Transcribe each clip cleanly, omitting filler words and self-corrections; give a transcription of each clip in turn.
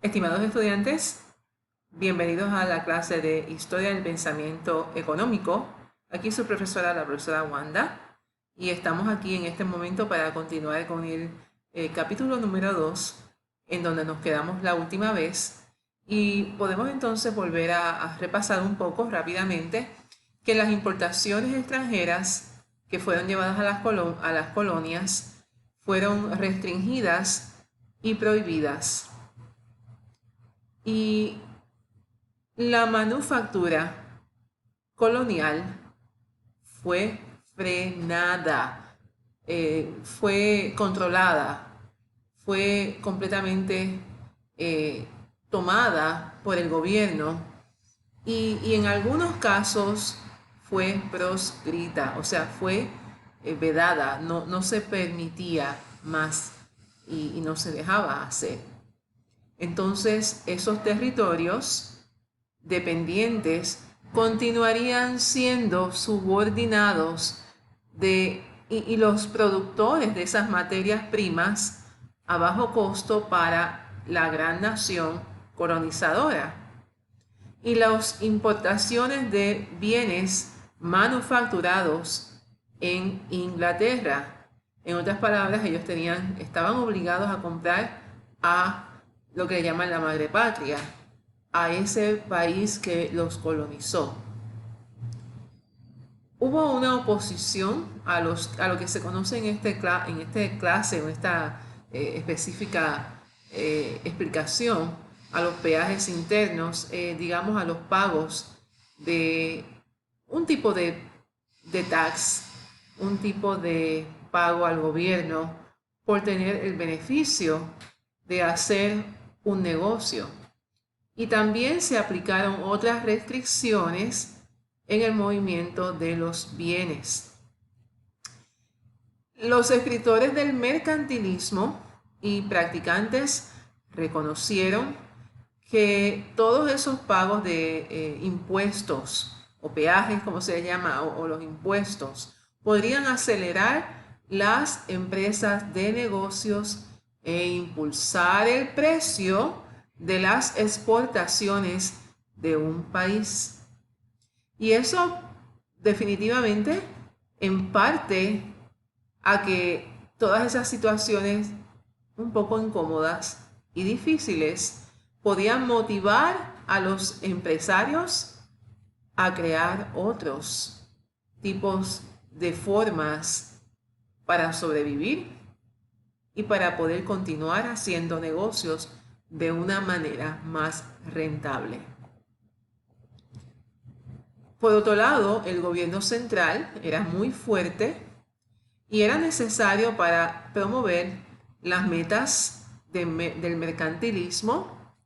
Estimados estudiantes, bienvenidos a la clase de Historia del Pensamiento Económico. Aquí su profesora, la profesora Wanda, y estamos aquí en este momento para continuar con el capítulo número 2, en donde nos quedamos la última vez, y podemos entonces volver a repasar un poco rápidamente que las importaciones extranjeras que fueron llevadas a las colonias fueron restringidas y prohibidas. Y la manufactura colonial fue frenada, fue controlada, fue completamente tomada por el gobierno y en algunos casos fue proscrita, o sea, fue vedada, no se permitía más y no se dejaba hacer. Entonces, esos territorios dependientes continuarían siendo subordinados y los productores de esas materias primas a bajo costo para la gran nación colonizadora. Y las importaciones de bienes manufacturados en Inglaterra. En otras palabras, ellos estaban obligados a comprar a lo que llaman la madre patria, a ese país que los colonizó. Hubo una oposición a lo que se conoce en esta clase, en esta específica explicación, a los peajes internos, digamos a los pagos de un tipo de tax, un tipo de pago al gobierno por tener el beneficio de hacer un negocio. Y también se aplicaron otras restricciones en el movimiento de los bienes. Los escritores del mercantilismo y practicantes reconocieron que todos esos pagos de impuestos o peajes, como se llama, o los impuestos, podrían acelerar las empresas de negocios e impulsar el precio de las exportaciones de un país. Y eso definitivamente, en parte, a que todas esas situaciones un poco incómodas y difíciles podían motivar a los empresarios a crear otros tipos de formas para sobrevivir y para poder continuar haciendo negocios de una manera más rentable. Por otro lado, el gobierno central era muy fuerte y era necesario para promover las metas del mercantilismo.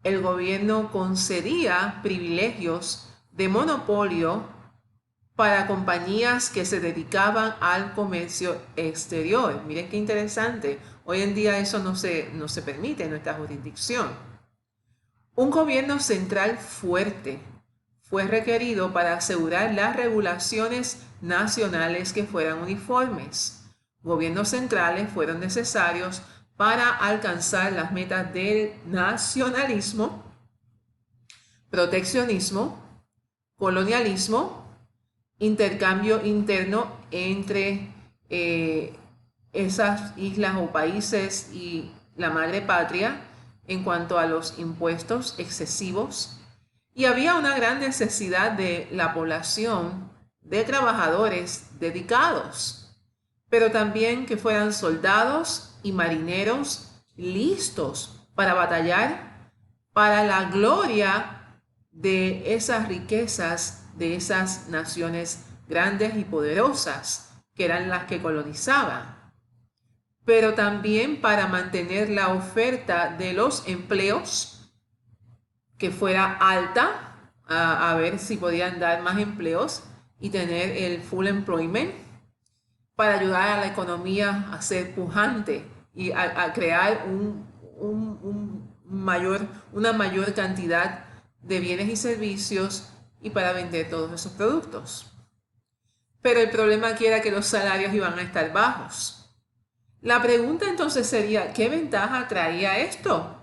El gobierno concedía privilegios de monopolio para compañías que se dedicaban al comercio exterior. Miren qué interesante. Hoy en día eso no se permite en nuestra jurisdicción. Un gobierno central fuerte fue requerido para asegurar las regulaciones nacionales que fueran uniformes. Gobiernos centrales fueron necesarios para alcanzar las metas del nacionalismo, proteccionismo, colonialismo, intercambio interno entre esas islas o países y la madre patria en cuanto a los impuestos excesivos. Y había una gran necesidad de la población de trabajadores dedicados, pero también que fueran soldados y marineros listos para batallar para la gloria de esas riquezas de esas naciones grandes y poderosas que eran las que colonizaban, pero también para mantener la oferta de los empleos que fuera alta, a ver si podían dar más empleos y tener el full employment para ayudar a la economía a ser pujante y a crear una mayor cantidad de bienes y servicios y para vender todos esos productos. Pero el problema aquí era que los salarios iban a estar bajos. La pregunta entonces sería, ¿qué ventaja traía esto?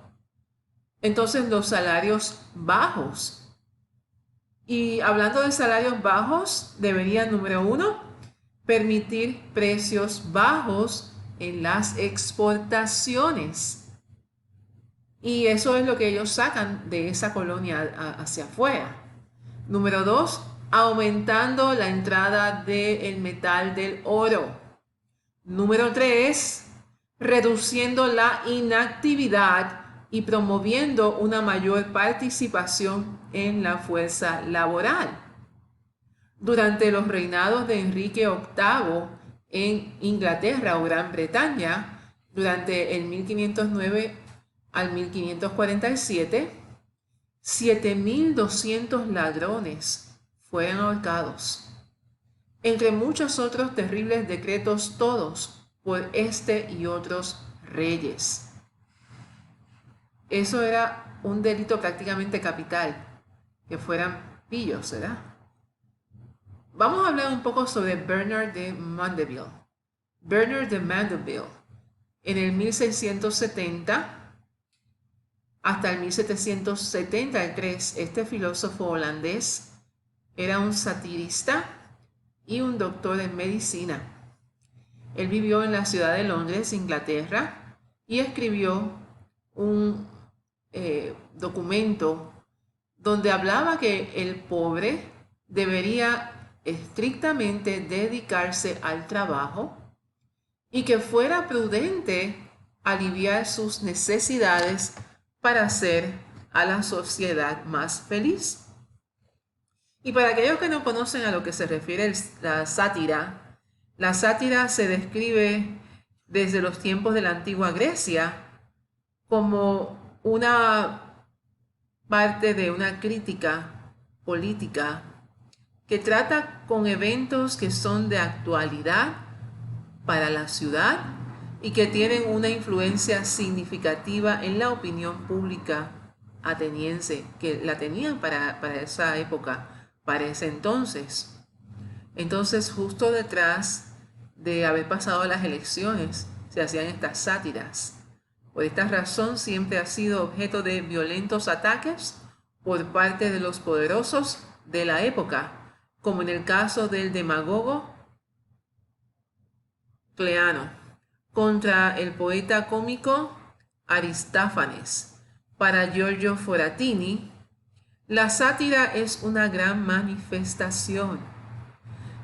Entonces los salarios bajos. Y hablando de salarios bajos, deberían, número uno, permitir precios bajos en las exportaciones. Y eso es lo que ellos sacan de esa colonia hacia afuera. Número dos, aumentando la entrada del metal del oro. Número tres, reduciendo la inactividad y promoviendo una mayor participación en la fuerza laboral. Durante los reinados de Enrique VIII en Inglaterra o Gran Bretaña, durante el 1509 al 1547, 7.200 ladrones fueron ahorcados, entre muchos otros terribles decretos, todos por este y otros reyes. Eso era un delito prácticamente capital, que fueran pillos, ¿verdad? Vamos a hablar un poco sobre Bernard de Mandeville. Bernard de Mandeville, en el 1670 hasta el 1773, este filósofo holandés era un satirista y un doctor en medicina. Él vivió en la ciudad de Londres, Inglaterra, y escribió un documento donde hablaba que el pobre debería estrictamente dedicarse al trabajo y que fuera prudente aliviar sus necesidades para hacer a la sociedad más feliz. Y para aquellos que no conocen a lo que se refiere la sátira se describe desde los tiempos de la antigua Grecia como una parte de una crítica política que trata con eventos que son de actualidad para la ciudad y que tienen una influencia significativa en la opinión pública ateniense, que la tenían para esa época, para ese entonces. Entonces, justo detrás de haber pasado las elecciones, se hacían estas sátiras. Por esta razón siempre ha sido objeto de violentos ataques por parte de los poderosos de la época, como en el caso del demagogo Cleano contra el poeta cómico Aristáfanes. Para Giorgio Foratini, la sátira es una gran manifestación,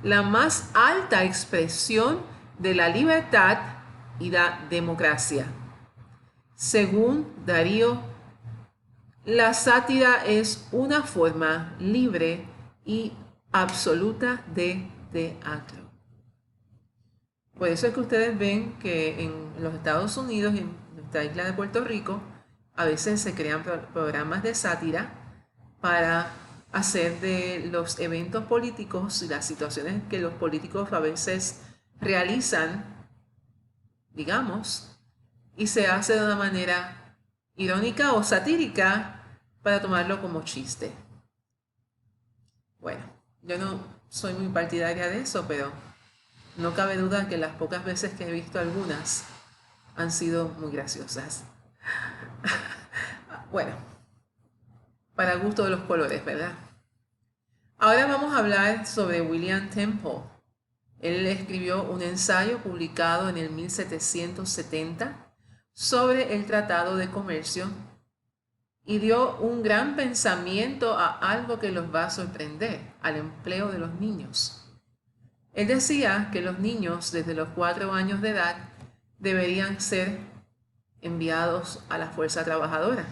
la más alta expresión de la libertad y la democracia. Según Darío, la sátira es una forma libre y absoluta de teatro. Por eso es que ustedes ven que en los Estados Unidos y en nuestra isla de Puerto Rico a veces se crean programas de sátira para hacer de los eventos políticos y las situaciones que los políticos a veces realizan, digamos, y se hace de una manera irónica o satírica para tomarlo como chiste. Bueno, yo no soy muy partidaria de eso, pero no cabe duda que las pocas veces que he visto algunas han sido muy graciosas. Bueno, para gusto de los colores, ¿verdad? Ahora vamos a hablar sobre William Temple. Él escribió un ensayo publicado en el 1770 sobre el Tratado de Comercio y dio un gran pensamiento a algo que los va a sorprender, al empleo de los niños. Él decía que los niños desde los 4 años de edad deberían ser enviados a la fuerza trabajadora,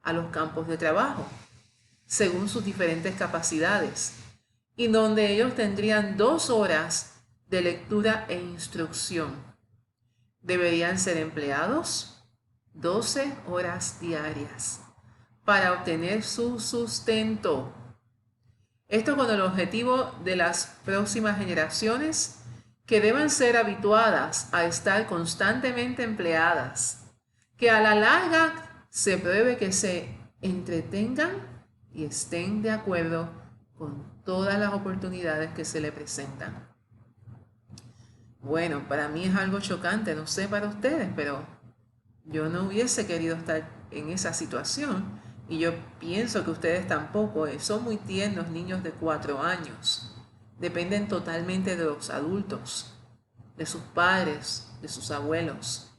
a los campos de trabajo, según sus diferentes capacidades, y donde ellos tendrían 2 horas de lectura e instrucción. Deberían ser empleados 12 horas diarias para obtener su sustento. Esto con el objetivo de las próximas generaciones que deben ser habituadas a estar constantemente empleadas, que a la larga se pruebe que se entretengan y estén de acuerdo con todas las oportunidades que se le presentan. Bueno, para mí es algo chocante, no sé para ustedes, pero yo no hubiese querido estar en esa situación, y yo pienso que ustedes tampoco, son muy tiernos niños de 4 años. Dependen totalmente de los adultos, de sus padres, de sus abuelos.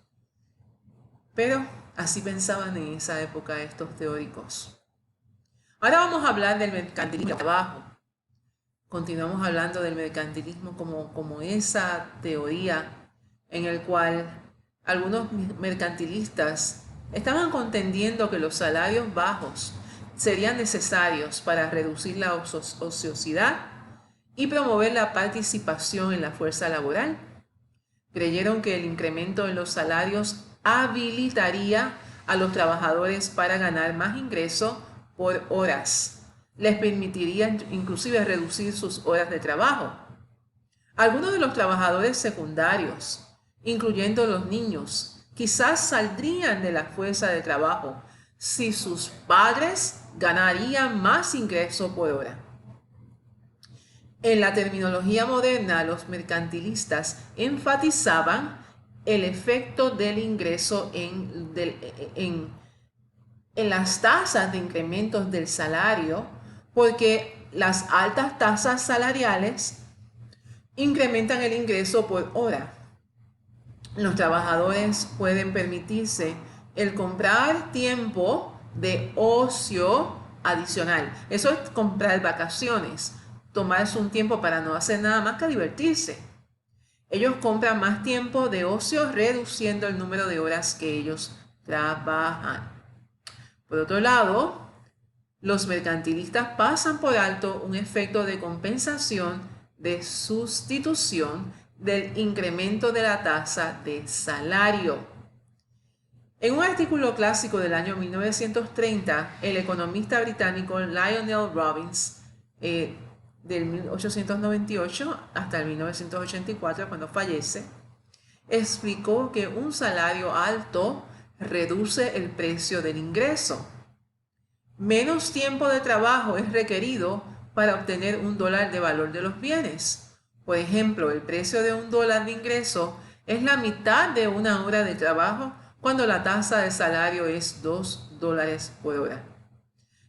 Pero así pensaban en esa época estos teóricos. Ahora vamos a hablar del mercantilismo de trabajo. Continuamos hablando del mercantilismo como esa teoría en el cual algunos mercantilistas estaban contendiendo que los salarios bajos serían necesarios para reducir la ociosidad y promover la participación en la fuerza laboral. Creyeron que el incremento en los salarios habilitaría a los trabajadores para ganar más ingreso por horas. Les permitiría inclusive reducir sus horas de trabajo. Algunos de los trabajadores secundarios, incluyendo los niños, quizás saldrían de la fuerza de trabajo si sus padres ganarían más ingreso por hora. En la terminología moderna, los mercantilistas enfatizaban el efecto del ingreso en las tasas de incrementos del salario, porque las altas tasas salariales incrementan el ingreso por hora. Los trabajadores pueden permitirse el comprar tiempo de ocio adicional. Eso es comprar vacaciones, tomarse un tiempo para no hacer nada más que divertirse. Ellos compran más tiempo de ocio reduciendo el número de horas que ellos trabajan. Por otro lado, los mercantilistas pasan por alto un efecto de compensación de sustitución del incremento de la tasa de salario. En un artículo clásico del año 1930, el economista británico Lionel Robbins, del 1898 hasta el 1984, cuando fallece, explicó que un salario alto reduce el precio del ingreso. Menos tiempo de trabajo es requerido para obtener $1 de valor de los bienes. Por ejemplo, el precio de $1 de ingreso es la mitad de una hora de trabajo cuando la tasa de salario es $2 por hora.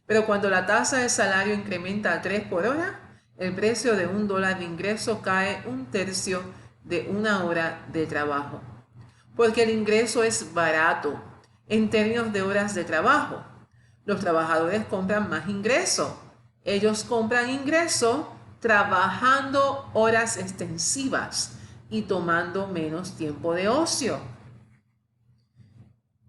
Pero cuando la tasa de salario incrementa a 3 por hora, el precio de $1 de ingreso cae 1/3 de una hora de trabajo. Porque el ingreso es barato en términos de horas de trabajo. Los trabajadores compran más ingreso. Ellos compran ingreso trabajando horas extensivas y tomando menos tiempo de ocio.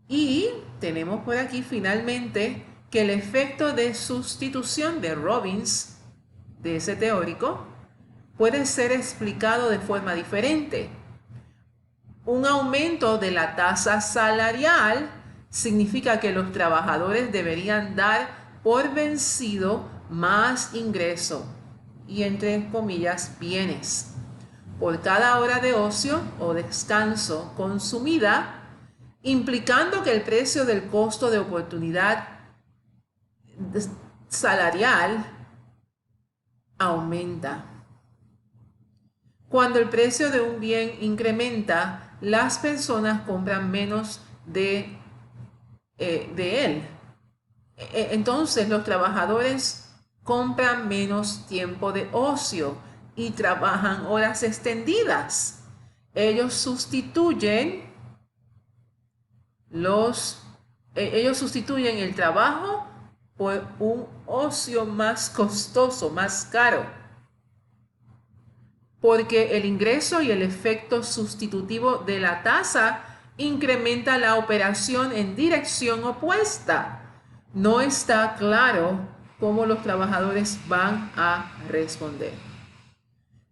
Y tenemos por aquí finalmente que el efecto de sustitución de Robbins, de ese teórico, puede ser explicado de forma diferente. Un aumento de la tasa salarial significa que los trabajadores deberían dar por vencido más ingreso y, entre comillas, bienes por cada hora de ocio o descanso consumida, implicando que el precio del costo de oportunidad salarial aumenta. Cuando el precio de un bien incrementa, las personas compran menos de él. Entonces los trabajadores compran menos tiempo de ocio y trabajan horas extendidas. Ellos sustituyen el trabajo por un ocio más costoso, más caro. Porque el ingreso y el efecto sustitutivo de la tasa incrementa la operación en dirección opuesta. No está claro cómo los trabajadores van a responder.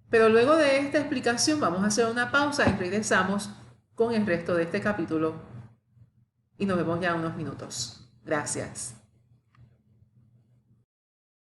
Pero luego de esta explicación vamos a hacer una pausa y regresamos con el resto de este capítulo. Y nos vemos ya en unos minutos. Gracias.